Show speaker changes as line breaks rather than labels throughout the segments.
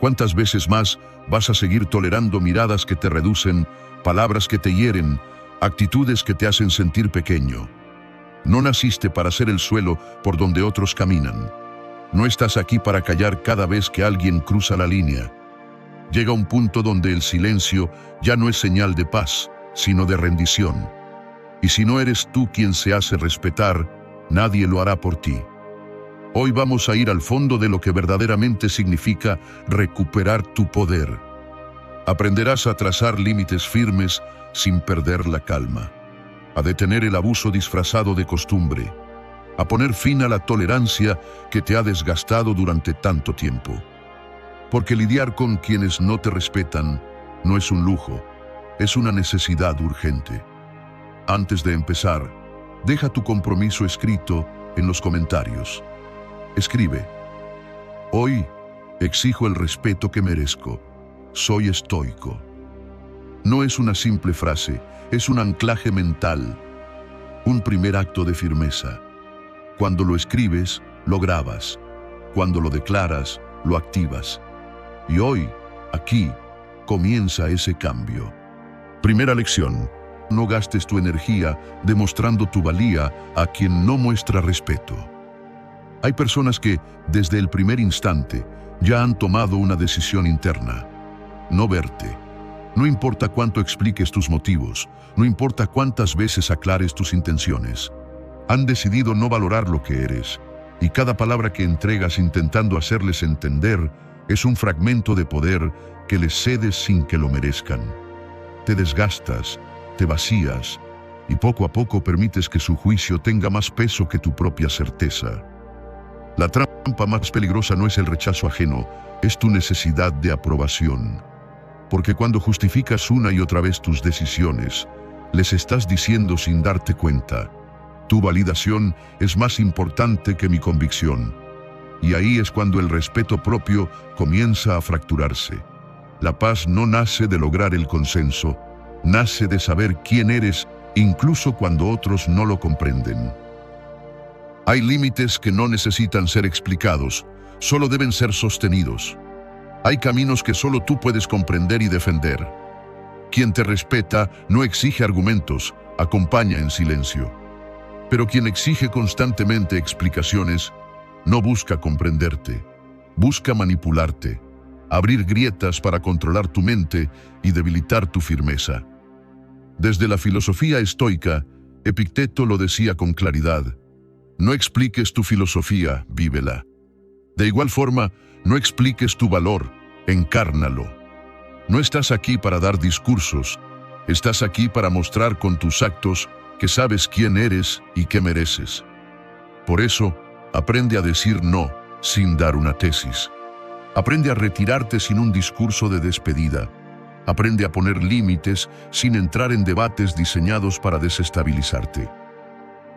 ¿Cuántas veces más vas a seguir tolerando miradas que te reducen, palabras que te hieren, actitudes que te hacen sentir pequeño? No naciste para ser el suelo por donde otros caminan. No estás aquí para callar cada vez que alguien cruza la línea. Llega un punto donde el silencio ya no es señal de paz, sino de rendición. Y si no eres tú quien se hace respetar, nadie lo hará por ti. Hoy vamos a ir al fondo de lo que verdaderamente significa recuperar tu poder. Aprenderás a trazar límites firmes sin perder la calma, a detener el abuso disfrazado de costumbre, a poner fin a la tolerancia que te ha desgastado durante tanto tiempo. Porque lidiar con quienes no te respetan no es un lujo, es una necesidad urgente. Antes de empezar, deja tu compromiso escrito en los comentarios. Escribe: hoy exijo el respeto que merezco. Soy estoico. No es una simple frase, es un anclaje mental, un primer acto de firmeza. Cuando lo escribes, lo grabas. Cuando lo declaras, lo activas. Y hoy, aquí, comienza ese cambio. Primera lección: no gastes tu energía demostrando tu valía a quien no muestra respeto. Hay personas que, desde el primer instante, ya han tomado una decisión interna: no verte. No importa cuánto expliques tus motivos, no importa cuántas veces aclares tus intenciones. Han decidido no valorar lo que eres, y cada palabra que entregas intentando hacerles entender es un fragmento de poder que les cedes sin que lo merezcan. Te desgastas, te vacías, y poco a poco permites que su juicio tenga más peso que tu propia certeza. La trampa más peligrosa no es el rechazo ajeno, es tu necesidad de aprobación. Porque cuando justificas una y otra vez tus decisiones, les estás diciendo sin darte cuenta: tu validación es más importante que mi convicción. Y ahí es cuando el respeto propio comienza a fracturarse. La paz no nace de lograr el consenso, nace de saber quién eres, incluso cuando otros no lo comprenden. Hay límites que no necesitan ser explicados, solo deben ser sostenidos. Hay caminos que solo tú puedes comprender y defender. Quien te respeta no exige argumentos, acompaña en silencio. Pero quien exige constantemente explicaciones no busca comprenderte, busca manipularte, abrir grietas para controlar tu mente y debilitar tu firmeza. Desde la filosofía estoica, Epicteto lo decía con claridad: no expliques tu filosofía, vívela. De igual forma, no expliques tu valor, encárnalo. No estás aquí para dar discursos, estás aquí para mostrar con tus actos que sabes quién eres y qué mereces. Por eso, aprende a decir no sin dar una tesis. Aprende a retirarte sin un discurso de despedida. Aprende a poner límites sin entrar en debates diseñados para desestabilizarte.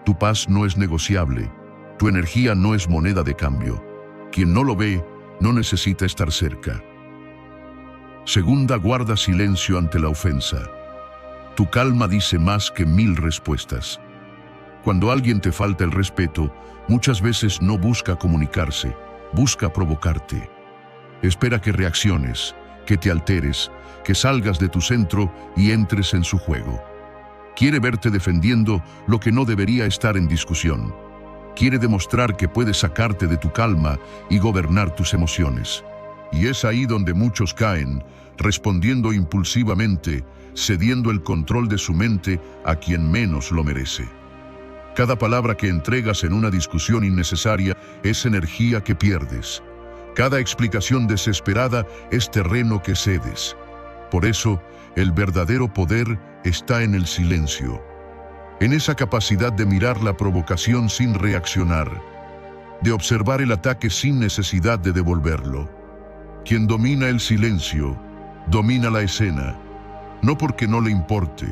Tu paz no es negociable, tu energía no es moneda de cambio. Quien no lo ve, no necesita estar cerca. Segunda, guarda silencio ante la ofensa. Tu calma dice más que 1000 respuestas. Cuando alguien te falta el respeto, muchas veces no busca comunicarse, busca provocarte. Espera que reacciones, que te alteres, que salgas de tu centro y entres en su juego. Quiere verte defendiendo lo que no debería estar en discusión. Quiere demostrar que puede sacarte de tu calma y gobernar tus emociones. Y es ahí donde muchos caen, respondiendo impulsivamente, cediendo el control de su mente a quien menos lo merece. Cada palabra que entregas en una discusión innecesaria es energía que pierdes. Cada explicación desesperada es terreno que cedes. Por eso, el verdadero poder está en el silencio, en esa capacidad de mirar la provocación sin reaccionar, de observar el ataque sin necesidad de devolverlo. Quien domina el silencio, domina la escena, no porque no le importe,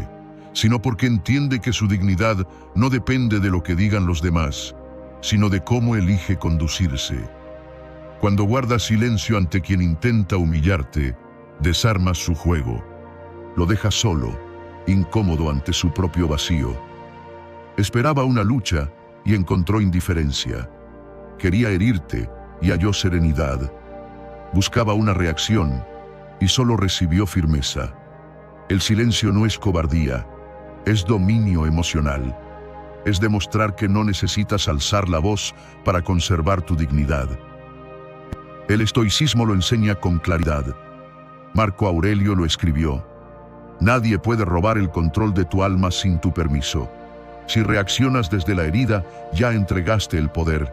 sino porque entiende que su dignidad no depende de lo que digan los demás, sino de cómo elige conducirse. Cuando guardas silencio ante quien intenta humillarte, desarmas su juego. Lo dejas solo, incómodo ante su propio vacío. Esperaba una lucha y encontró indiferencia. Quería herirte y halló serenidad. buscaba una reacción y solo recibió firmeza. El silencio no es cobardía, es dominio emocional. Es demostrar que no necesitas alzar la voz para conservar tu dignidad. El estoicismo lo enseña con claridad. Marco Aurelio lo escribió: nadie puede robar el control de tu alma sin tu permiso. Si reaccionas desde la herida, ya entregaste el poder.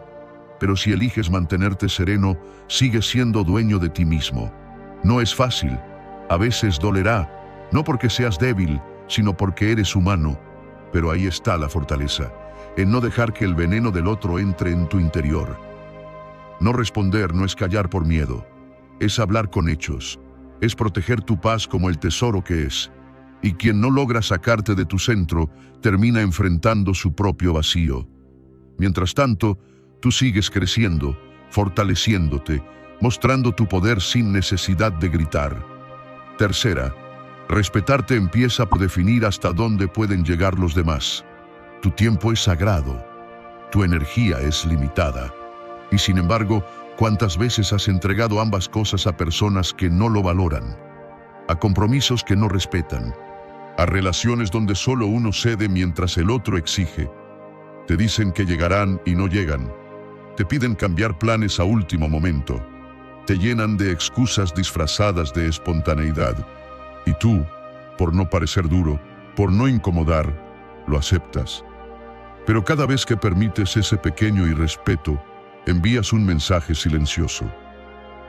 Pero si eliges mantenerte sereno, sigues siendo dueño de ti mismo. No es fácil, a veces dolerá, no porque seas débil, sino porque eres humano. Pero ahí está la fortaleza, en no dejar que el veneno del otro entre en tu interior. No responder no es callar por miedo, es hablar con hechos, es proteger tu paz como el tesoro que es. Y quien no logra sacarte de tu centro, termina enfrentando su propio vacío. Mientras tanto, tú sigues creciendo, fortaleciéndote, mostrando tu poder sin necesidad de gritar. Tercera, respetarte empieza por definir hasta dónde pueden llegar los demás. Tu tiempo es sagrado, tu energía es limitada. Y sin embargo, ¿cuántas veces has entregado ambas cosas a personas que no lo valoran? A compromisos que no respetan, a relaciones donde solo uno cede mientras el otro exige. Te dicen que llegarán y no llegan. Te piden cambiar planes a último momento. Te llenan de excusas disfrazadas de espontaneidad. Y tú, por no parecer duro, por no incomodar, lo aceptas. Pero cada vez que permites ese pequeño irrespeto, envías un mensaje silencioso.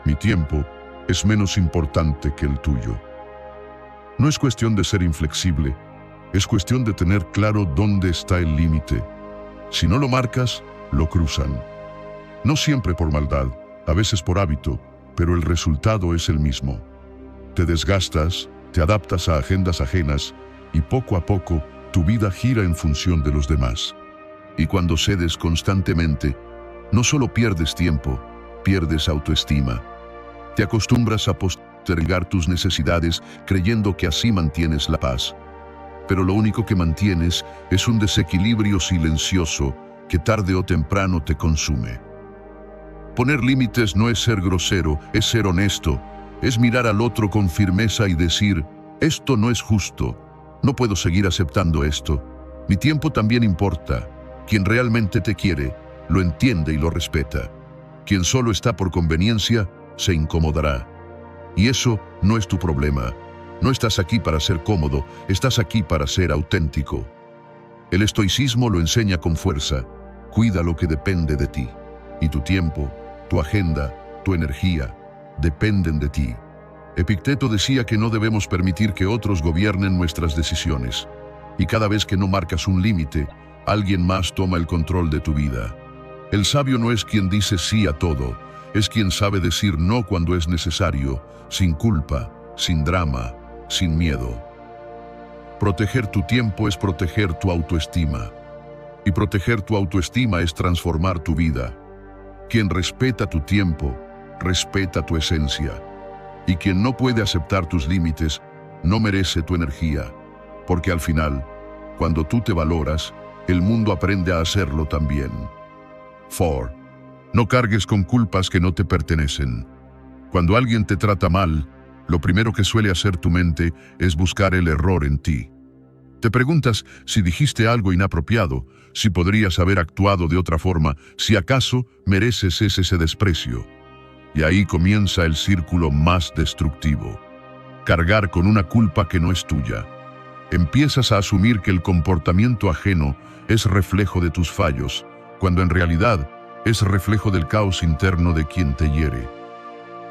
Mi tiempo es menos importante que el tuyo. No es cuestión de ser inflexible, es cuestión de tener claro dónde está el límite. Si no lo marcas, lo cruzan. No siempre por maldad, a veces por hábito, pero el resultado es el mismo. Te desgastas, te adaptas a agendas ajenas y poco a poco tu vida gira en función de los demás. Y cuando cedes constantemente, no solo pierdes tiempo, pierdes autoestima. Te acostumbras a postergar tus necesidades creyendo que así mantienes la paz. Pero lo único que mantienes es un desequilibrio silencioso que tarde o temprano te consume. Poner límites no es ser grosero, es ser honesto. Es mirar al otro con firmeza y decir: esto no es justo, no puedo seguir aceptando esto. Mi tiempo también importa. Quien realmente te quiere, lo entiende y lo respeta. Quien solo está por conveniencia, se incomodará. Y eso no es tu problema. No estás aquí para ser cómodo, estás aquí para ser auténtico. El estoicismo lo enseña con fuerza. Cuida lo que depende de ti. Y tu tiempo, tu agenda, tu energía, dependen de ti. Epicteto decía que no debemos permitir que otros gobiernen nuestras decisiones. Y cada vez que no marcas un límite, alguien más toma el control de tu vida. El sabio no es quien dice sí a todo, es quien sabe decir no cuando es necesario, sin culpa, sin drama, sin miedo. Proteger tu tiempo es proteger tu autoestima. Y proteger tu autoestima es transformar tu vida. Quien respeta tu tiempo, respeta tu esencia. Y quien no puede aceptar tus límites, no merece tu energía. Porque al final, cuando tú te valoras, el mundo aprende a hacerlo también. 4. No cargues con culpas que no te pertenecen. Cuando alguien te trata mal, lo primero que suele hacer tu mente es buscar el error en ti. Te preguntas si dijiste algo inapropiado, si podrías haber actuado de otra forma, si acaso mereces ese desprecio. Y ahí comienza el círculo más destructivo. Cargar con una culpa que no es tuya. Empiezas a asumir que el comportamiento ajeno es reflejo de tus fallos, cuando en realidad es reflejo del caos interno de quien te hiere.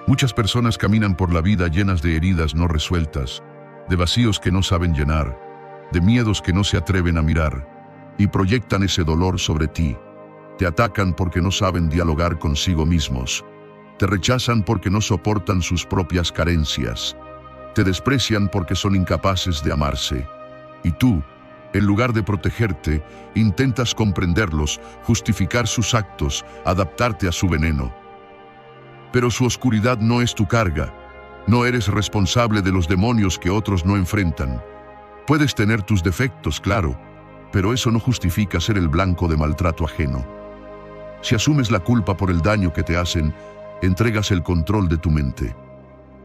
Muchas personas caminan por la vida llenas de heridas no resueltas, de vacíos que no saben llenar, de miedos que no se atreven a mirar, y proyectan ese dolor sobre ti. Te atacan porque no saben dialogar consigo mismos. Te rechazan porque no soportan sus propias carencias. Te desprecian porque son incapaces de amarse. Y tú, en lugar de protegerte, intentas comprenderlos, justificar sus actos, adaptarte a su veneno. Pero su oscuridad no es tu carga. No eres responsable de los demonios que otros no enfrentan. Puedes tener tus defectos, claro, pero eso no justifica ser el blanco de maltrato ajeno. Si asumes la culpa por el daño que te hacen, entregas el control de tu mente.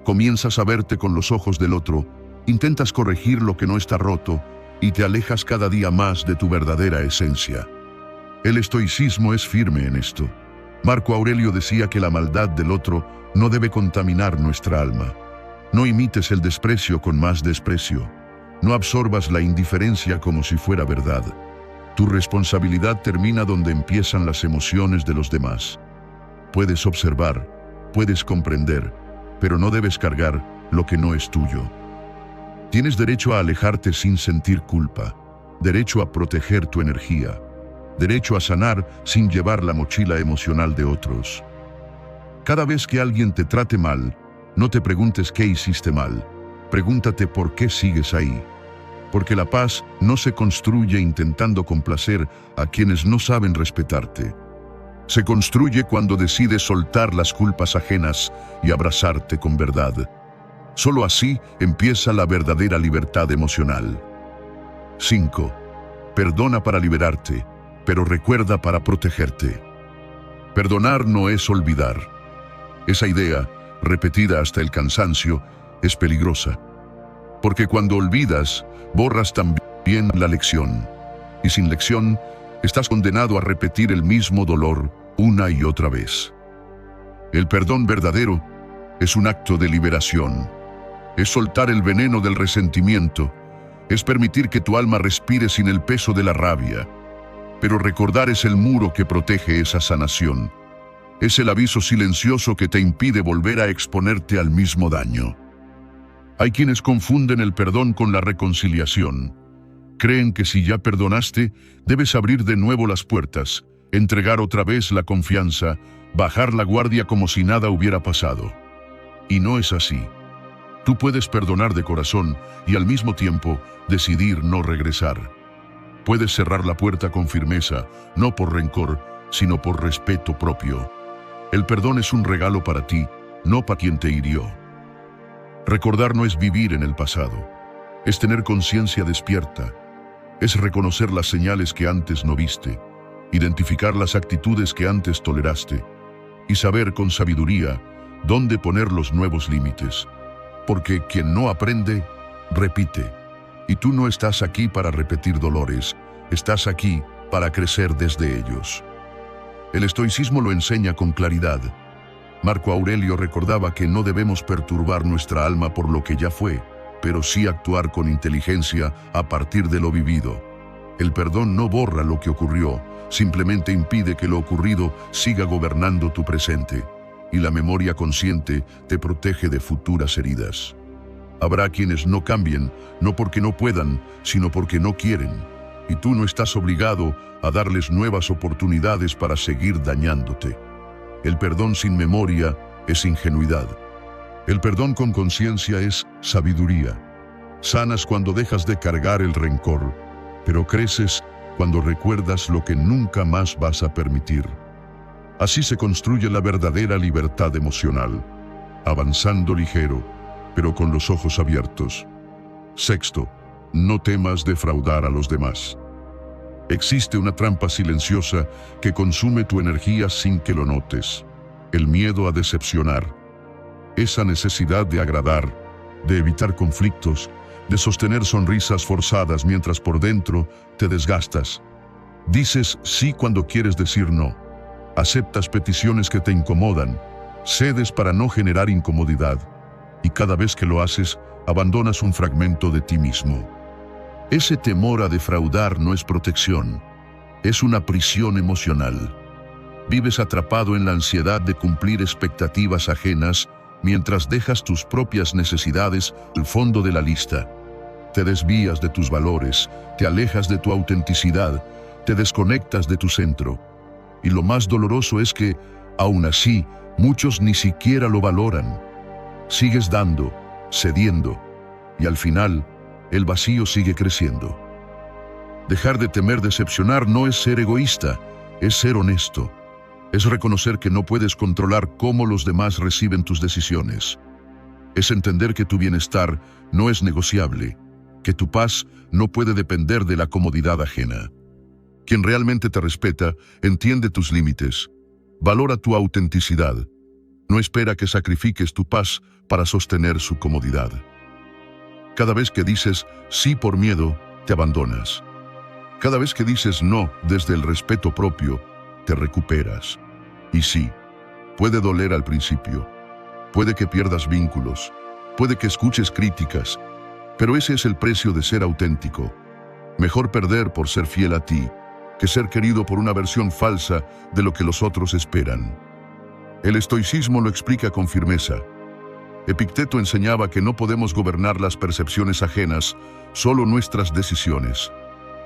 Comienzas a verte con los ojos del otro, intentas corregir lo que no está roto y te alejas cada día más de tu verdadera esencia. El estoicismo es firme en esto. Marco Aurelio decía que la maldad del otro no debe contaminar nuestra alma. No imites el desprecio con más desprecio. No absorbas la indiferencia como si fuera verdad. Tu responsabilidad termina donde empiezan las emociones de los demás. Puedes observar, puedes comprender, pero no debes cargar lo que no es tuyo. Tienes derecho a alejarte sin sentir culpa, derecho a proteger tu energía, derecho a sanar sin llevar la mochila emocional de otros. Cada vez que alguien te trate mal, no te preguntes qué hiciste mal, pregúntate por qué sigues ahí. Porque la paz no se construye intentando complacer a quienes no saben respetarte. Se construye cuando decides soltar las culpas ajenas y abrazarte con verdad. Solo así empieza la verdadera libertad emocional. 5. Perdona para liberarte, pero recuerda para protegerte. Perdonar no es olvidar. Esa idea, repetida hasta el cansancio, es peligrosa. Porque cuando olvidas, borras también la lección. Y sin lección, estás condenado a repetir el mismo dolor una y otra vez. El perdón verdadero es un acto de liberación. Es soltar el veneno del resentimiento. Es permitir que tu alma respire sin el peso de la rabia. Pero recordar es el muro que protege esa sanación. Es el aviso silencioso que te impide volver a exponerte al mismo daño. Hay quienes confunden el perdón con la reconciliación. Creen que si ya perdonaste, debes abrir de nuevo las puertas, entregar otra vez la confianza, bajar la guardia como si nada hubiera pasado. Y no es así. Tú puedes perdonar de corazón y al mismo tiempo decidir no regresar. Puedes cerrar la puerta con firmeza, no por rencor, sino por respeto propio. El perdón es un regalo para ti, no para quien te hirió. Recordar no es vivir en el pasado, es tener conciencia despierta, es reconocer las señales que antes no viste, identificar las actitudes que antes toleraste y saber con sabiduría dónde poner los nuevos límites. Porque quien no aprende, repite. Y tú no estás aquí para repetir dolores, estás aquí para crecer desde ellos. El estoicismo lo enseña con claridad. Marco Aurelio recordaba que no debemos perturbar nuestra alma por lo que ya fue, pero sí actuar con inteligencia a partir de lo vivido. El perdón no borra lo que ocurrió, simplemente impide que lo ocurrido siga gobernando tu presente. Y la memoria consciente te protege de futuras heridas. Habrá quienes no cambien, no porque no puedan, sino porque no quieren. Y tú no estás obligado a darles nuevas oportunidades para seguir dañándote. El perdón sin memoria es ingenuidad. El perdón con conciencia es sabiduría. Sanas cuando dejas de cargar el rencor, pero creces cuando recuerdas lo que nunca más vas a permitir. Así se construye la verdadera libertad emocional, avanzando ligero, pero con los ojos abiertos. 6. No temas defraudar a los demás. Existe una trampa silenciosa que consume tu energía sin que lo notes. El miedo a decepcionar. Esa necesidad de agradar, de evitar conflictos, de sostener sonrisas forzadas mientras por dentro te desgastas. Dices sí cuando quieres decir no. Aceptas peticiones que te incomodan, cedes para no generar incomodidad, y cada vez que lo haces, abandonas un fragmento de ti mismo. Ese temor a defraudar no es protección, es una prisión emocional. Vives atrapado en la ansiedad de cumplir expectativas ajenas mientras dejas tus propias necesidades al fondo de la lista. Te desvías de tus valores, te alejas de tu autenticidad, te desconectas de tu centro. Y lo más doloroso es que, aún así, muchos ni siquiera lo valoran. Sigues dando, cediendo, y al final, el vacío sigue creciendo. Dejar de temer decepcionar no es ser egoísta, es ser honesto. Es reconocer que no puedes controlar cómo los demás reciben tus decisiones. Es entender que tu bienestar no es negociable, que tu paz no puede depender de la comodidad ajena. Quien realmente te respeta, entiende tus límites, valora tu autenticidad. No espera que sacrifiques tu paz para sostener su comodidad. Cada vez que dices sí por miedo, te abandonas. Cada vez que dices no desde el respeto propio, te recuperas. Y sí, puede doler al principio. Puede que pierdas vínculos. Puede que escuches críticas. Pero ese es el precio de ser auténtico. Mejor perder por ser fiel a ti, que ser querido por una versión falsa de lo que los otros esperan. El estoicismo lo explica con firmeza. Epicteto enseñaba que no podemos gobernar las percepciones ajenas, solo nuestras decisiones.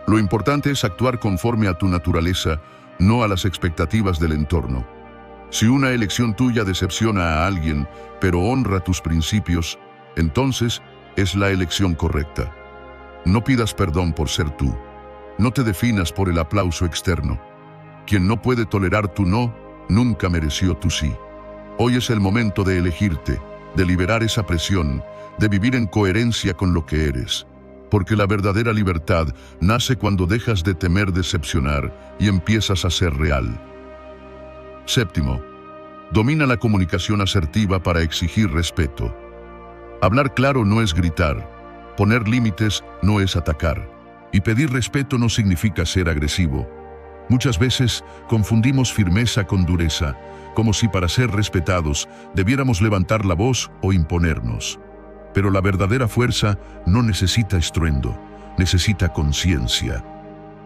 Lo importante es actuar conforme a tu naturaleza, no a las expectativas del entorno. Si una elección tuya decepciona a alguien, pero honra tus principios, entonces es la elección correcta. No pidas perdón por ser tú. No te definas por el aplauso externo. Quien no puede tolerar tu no, nunca mereció tu sí. Hoy es el momento de elegirte, de liberar esa presión, de vivir en coherencia con lo que eres. Porque la verdadera libertad nace cuando dejas de temer decepcionar y empiezas a ser real. Séptimo, domina la comunicación asertiva para exigir respeto. Hablar claro no es gritar, poner límites no es atacar, y pedir respeto no significa ser agresivo. Muchas veces confundimos firmeza con dureza, como si para ser respetados debiéramos levantar la voz o imponernos. Pero la verdadera fuerza no necesita estruendo, necesita conciencia.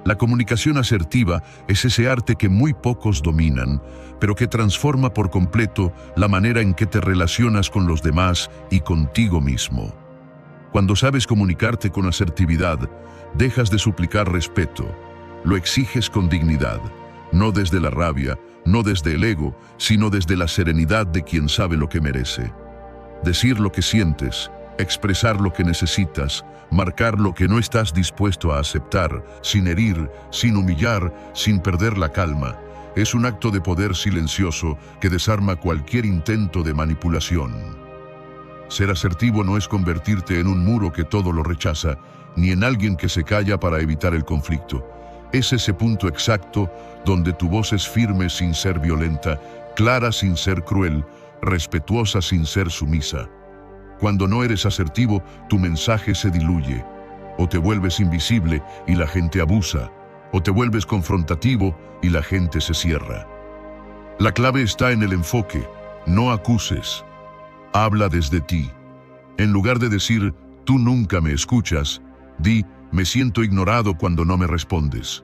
La comunicación asertiva es ese arte que muy pocos dominan, pero que transforma por completo la manera en que te relacionas con los demás y contigo mismo. Cuando sabes comunicarte con asertividad, dejas de suplicar respeto. Lo exiges con dignidad, no desde la rabia, no desde el ego, sino desde la serenidad de quien sabe lo que merece. Decir lo que sientes, expresar lo que necesitas, marcar lo que no estás dispuesto a aceptar, sin herir, sin humillar, sin perder la calma, es un acto de poder silencioso que desarma cualquier intento de manipulación. Ser asertivo no es convertirte en un muro que todo lo rechaza, ni en alguien que se calla para evitar el conflicto. Es ese punto exacto donde tu voz es firme sin ser violenta, clara sin ser cruel, respetuosa sin ser sumisa. Cuando no eres asertivo, tu mensaje se diluye. O te vuelves invisible y la gente abusa, o te vuelves confrontativo y la gente se cierra. La clave está en el enfoque. No acuses. Habla desde ti. En lugar de decir, tú nunca me escuchas, di, me siento ignorado cuando no me respondes.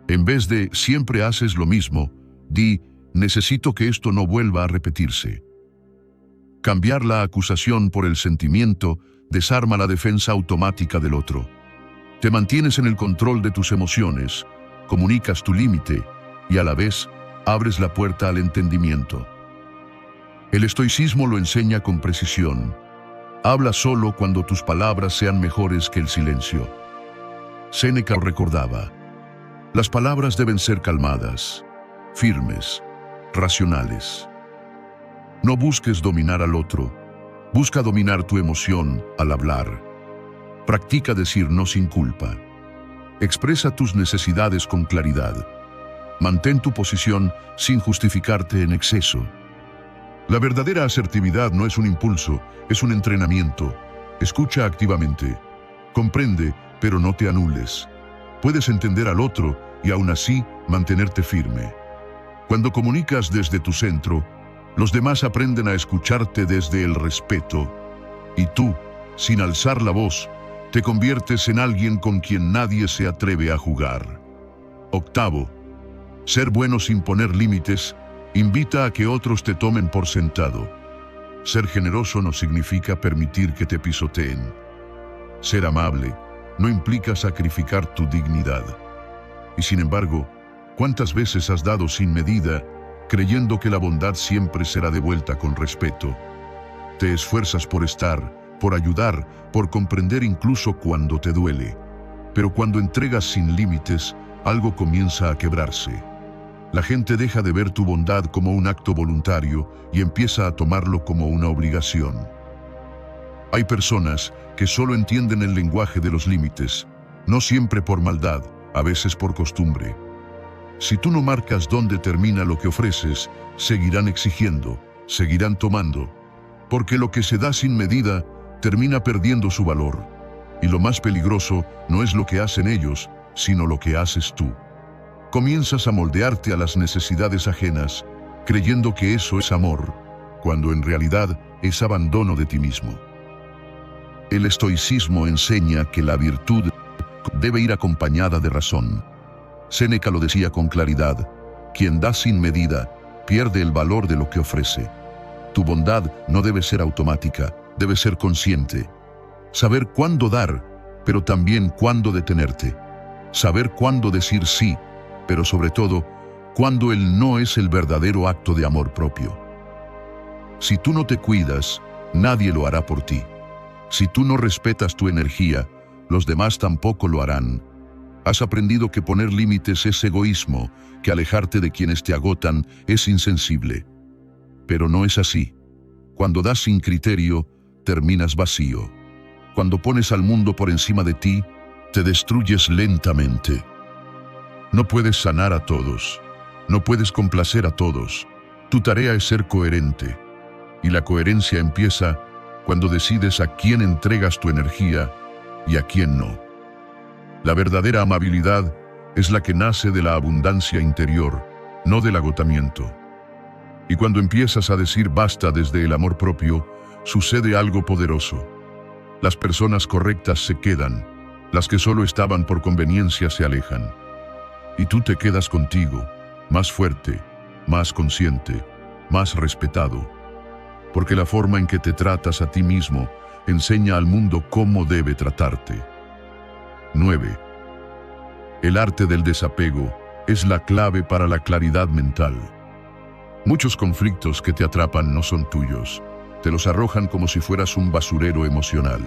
En vez de, siempre haces lo mismo, di, necesito que esto no vuelva a repetirse. Cambiar la acusación por el sentimiento desarma la defensa automática del otro. Te mantienes en el control de tus emociones, comunicas tu límite y a la vez abres la puerta al entendimiento. El estoicismo lo enseña con precisión. Habla solo cuando tus palabras sean mejores que el silencio. Séneca recordaba: las palabras deben ser calmadas, firmes, racionales. No busques dominar al otro, busca dominar tu emoción al hablar. Practica decir no sin culpa. Expresa tus necesidades con claridad. Mantén tu posición sin justificarte en exceso. La verdadera asertividad no es un impulso, es un entrenamiento. Escucha activamente. Comprende, pero no te anules. Puedes entender al otro y aún así mantenerte firme. Cuando comunicas desde tu centro, los demás aprenden a escucharte desde el respeto. Y tú, sin alzar la voz, te conviertes en alguien con quien nadie se atreve a jugar. Octavo, ser bueno sin poner límites invita a que otros te tomen por sentado. Ser generoso no significa permitir que te pisoteen. Ser amable no implica sacrificar tu dignidad. Y sin embargo, ¿cuántas veces has dado sin medida, creyendo que la bondad siempre será devuelta con respeto? Te esfuerzas por estar, por ayudar, por comprender incluso cuando te duele. Pero cuando entregas sin límites, algo comienza a quebrarse. La gente deja de ver tu bondad como un acto voluntario y empieza a tomarlo como una obligación. Hay personas que solo entienden el lenguaje de los límites, no siempre por maldad, a veces por costumbre. Si tú no marcas dónde termina lo que ofreces, seguirán exigiendo, seguirán tomando, porque lo que se da sin medida termina perdiendo su valor. Y lo más peligroso no es lo que hacen ellos, sino lo que haces tú. Comienzas a moldearte a las necesidades ajenas, creyendo que eso es amor, cuando en realidad es abandono de ti mismo. El estoicismo enseña que la virtud debe ir acompañada de razón. Séneca lo decía con claridad: quien da sin medida pierde el valor de lo que ofrece. Tu bondad no debe ser automática, debe ser consciente. Saber cuándo dar, pero también cuándo detenerte. Saber cuándo decir sí, pero sobre todo, cuándo el no es el verdadero acto de amor propio. Si tú no te cuidas, nadie lo hará por ti. Si tú no respetas tu energía, los demás tampoco lo harán. Has aprendido que poner límites es egoísmo, que alejarte de quienes te agotan es insensible. Pero no es así. Cuando das sin criterio, terminas vacío. Cuando pones al mundo por encima de ti, te destruyes lentamente. No puedes sanar a todos. No puedes complacer a todos. Tu tarea es ser coherente. Y la coherencia empieza cuando decides a quién entregas tu energía y a quién no. La verdadera amabilidad es la que nace de la abundancia interior, no del agotamiento. Y cuando empiezas a decir basta desde el amor propio, sucede algo poderoso. Las personas correctas se quedan, las que solo estaban por conveniencia se alejan. Y tú te quedas contigo, más fuerte, más consciente, más respetado. Porque la forma en que te tratas a ti mismo enseña al mundo cómo debe tratarte. 9. El arte del desapego es la clave para la claridad mental. Muchos conflictos que te atrapan no son tuyos. Te los arrojan como si fueras un basurero emocional.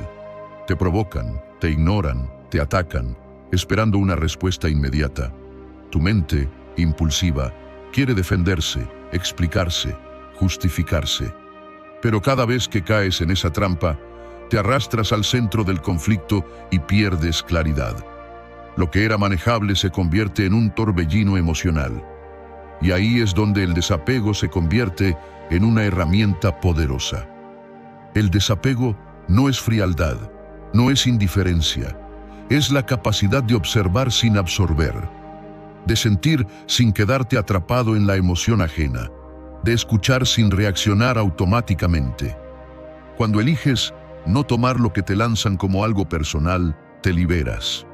Te provocan, te ignoran, te atacan, esperando una respuesta inmediata. Tu mente, impulsiva, quiere defenderse, explicarse, justificarse. Pero cada vez que caes en esa trampa, te arrastras al centro del conflicto y pierdes claridad. Lo que era manejable se convierte en un torbellino emocional. Y ahí es donde el desapego se convierte en una herramienta poderosa. El desapego no es frialdad, no es indiferencia, es la capacidad de observar sin absorber, de sentir sin quedarte atrapado en la emoción ajena, de escuchar sin reaccionar automáticamente. Cuando eliges no tomar lo que te lanzan como algo personal, te liberas.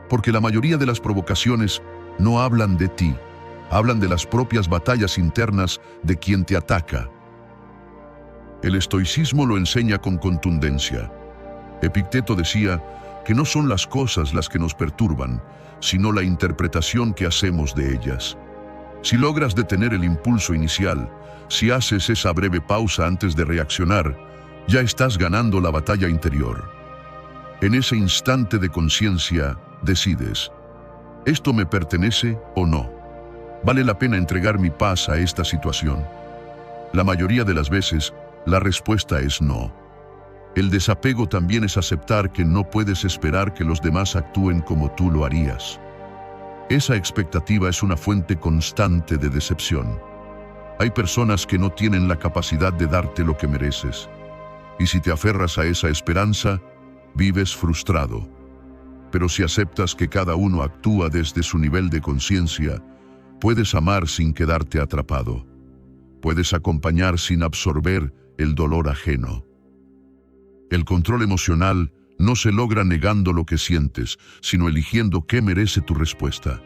Porque la mayoría de las provocaciones no hablan de ti, hablan de las propias batallas internas de quien te ataca. El estoicismo lo enseña con contundencia. Epicteto decía que no son las cosas las que nos perturban, sino la interpretación que hacemos de ellas. Si logras detener el impulso inicial, si haces esa breve pausa antes de reaccionar, ya estás ganando la batalla interior. En ese instante de conciencia, decides: ¿esto me pertenece o no? ¿Vale la pena entregar mi paz a esta situación? La mayoría de las veces, la respuesta es no. El desapego también es aceptar que no puedes esperar que los demás actúen como tú lo harías. Esa expectativa es una fuente constante de decepción. Hay personas que no tienen la capacidad de darte lo que mereces. Y si te aferras a esa esperanza, vives frustrado. Pero si aceptas que cada uno actúa desde su nivel de conciencia, puedes amar sin quedarte atrapado. Puedes acompañar sin absorber el dolor ajeno. El control emocional no se logra negando lo que sientes, sino eligiendo qué merece tu respuesta.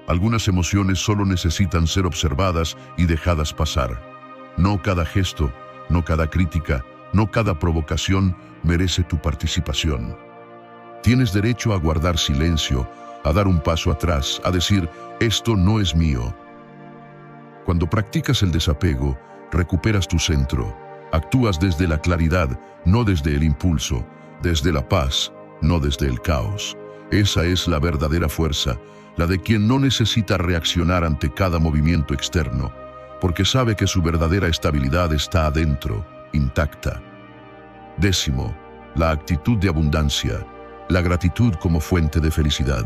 Algunas emociones solo necesitan ser observadas y dejadas pasar. No cada gesto, no cada crítica, no cada provocación merece tu participación. Tienes derecho a guardar silencio, a dar un paso atrás, a decir: esto no es mío. Cuando practicas el desapego, recuperas tu centro. Actúas desde la claridad, no desde el impulso, desde la paz, no desde el caos. Esa es la verdadera fuerza, la de quien no necesita reaccionar ante cada movimiento externo, porque sabe que su verdadera estabilidad está adentro, intacta. 10. La actitud de abundancia, la gratitud como fuente de felicidad.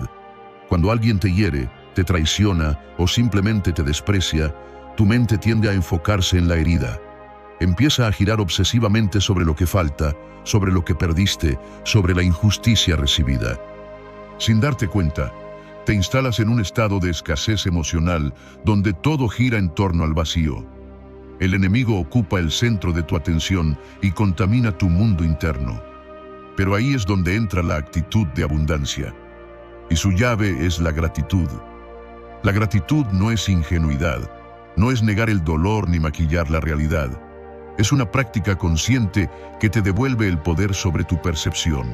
Cuando alguien te hiere, te traiciona o simplemente te desprecia, tu mente tiende a enfocarse en la herida. empieza a girar obsesivamente sobre lo que falta, sobre lo que perdiste, sobre la injusticia recibida. Sin darte cuenta, te instalas en un estado de escasez emocional donde todo gira en torno al vacío. El enemigo ocupa el centro de tu atención y contamina tu mundo interno. Pero ahí es donde entra la actitud de abundancia. Y su llave es la gratitud. La gratitud no es ingenuidad, no es negar el dolor ni maquillar la realidad. Es una práctica consciente que te devuelve el poder sobre tu percepción.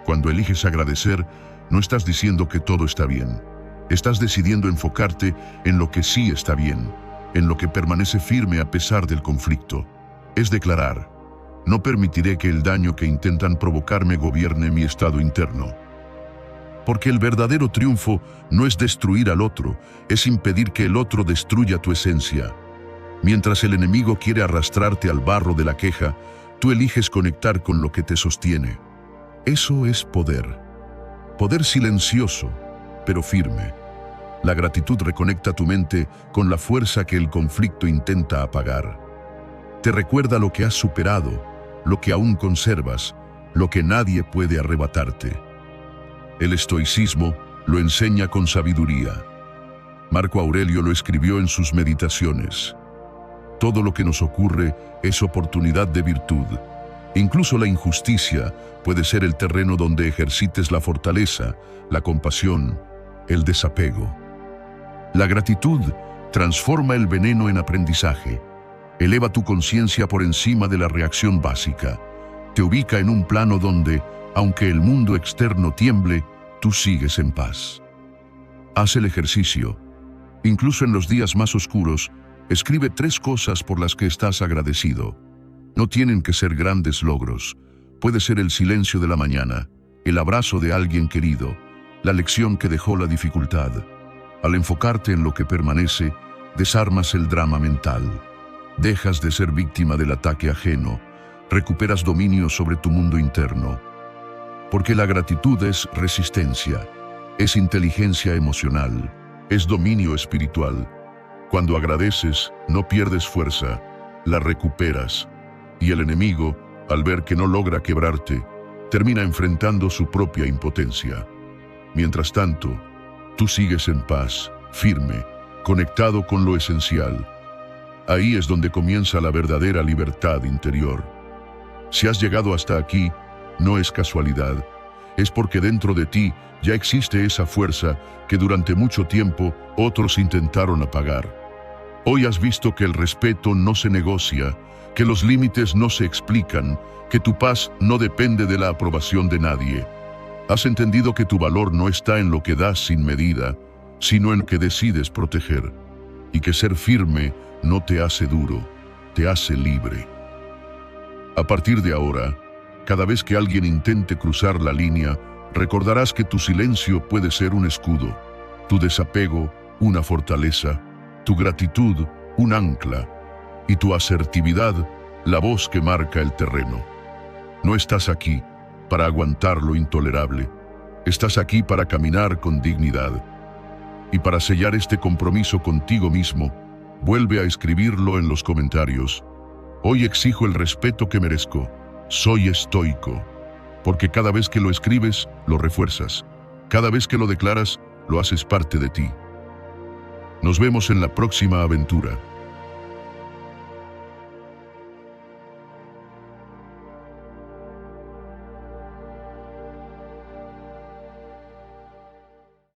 Cuando eliges agradecer, no estás diciendo que todo está bien. Estás decidiendo enfocarte en lo que sí está bien, en lo que permanece firme a pesar del conflicto. Es declarar: no permitiré que el daño que intentan provocarme gobierne mi estado interno. Porque el verdadero triunfo no es destruir al otro, es impedir que el otro destruya tu esencia. Mientras el enemigo quiere arrastrarte al barro de la queja, tú eliges conectar con lo que te sostiene. Eso es poder. Poder silencioso, pero firme. La gratitud reconecta tu mente con la fuerza que el conflicto intenta apagar. Te recuerda lo que has superado, lo que aún conservas, lo que nadie puede arrebatarte. El estoicismo lo enseña con sabiduría. Marco Aurelio lo escribió en sus Meditaciones. Todo lo que nos ocurre es oportunidad de virtud. Incluso la injusticia puede ser el terreno donde ejercites la fortaleza, la compasión, el desapego. La gratitud transforma el veneno en aprendizaje. Eleva tu conciencia por encima de la reacción básica. Te ubica en un plano donde, aunque el mundo externo tiemble, tú sigues en paz. Haz el ejercicio. Incluso en los días más oscuros, escribe 3 cosas por las que estás agradecido. No tienen que ser grandes logros. Puede ser el silencio de la mañana, el abrazo de alguien querido, la lección que dejó la dificultad. Al enfocarte en lo que permanece, desarmas el drama mental. Dejas de ser víctima del ataque ajeno. Recuperas dominio sobre tu mundo interno. Porque la gratitud es resistencia, es inteligencia emocional, es dominio espiritual. Cuando agradeces, no pierdes fuerza, la recuperas. Y el enemigo, al ver que no logra quebrarte, termina enfrentando su propia impotencia. Mientras tanto, tú sigues en paz, firme, conectado con lo esencial. Ahí es donde comienza la verdadera libertad interior. Si has llegado hasta aquí, no es casualidad, es porque dentro de ti ya existe esa fuerza que durante mucho tiempo otros intentaron apagar. Hoy has visto que el respeto no se negocia, que los límites no se explican, que tu paz no depende de la aprobación de nadie. Has entendido que tu valor no está en lo que das sin medida, sino en lo que decides proteger, y que ser firme no te hace duro, te hace libre. A partir de ahora, cada vez que alguien intente cruzar la línea, recordarás que tu silencio puede ser un escudo, tu desapego una fortaleza, tu gratitud un ancla y tu asertividad la voz que marca el terreno. No estás aquí para aguantar lo intolerable, estás aquí para caminar con dignidad. Y para sellar este compromiso contigo mismo, vuelve a escribirlo en los comentarios. Hoy exijo el respeto que merezco. Soy estoico, porque cada vez que lo escribes, lo refuerzas. Cada vez que lo declaras, lo haces parte de ti. Nos vemos en la próxima aventura.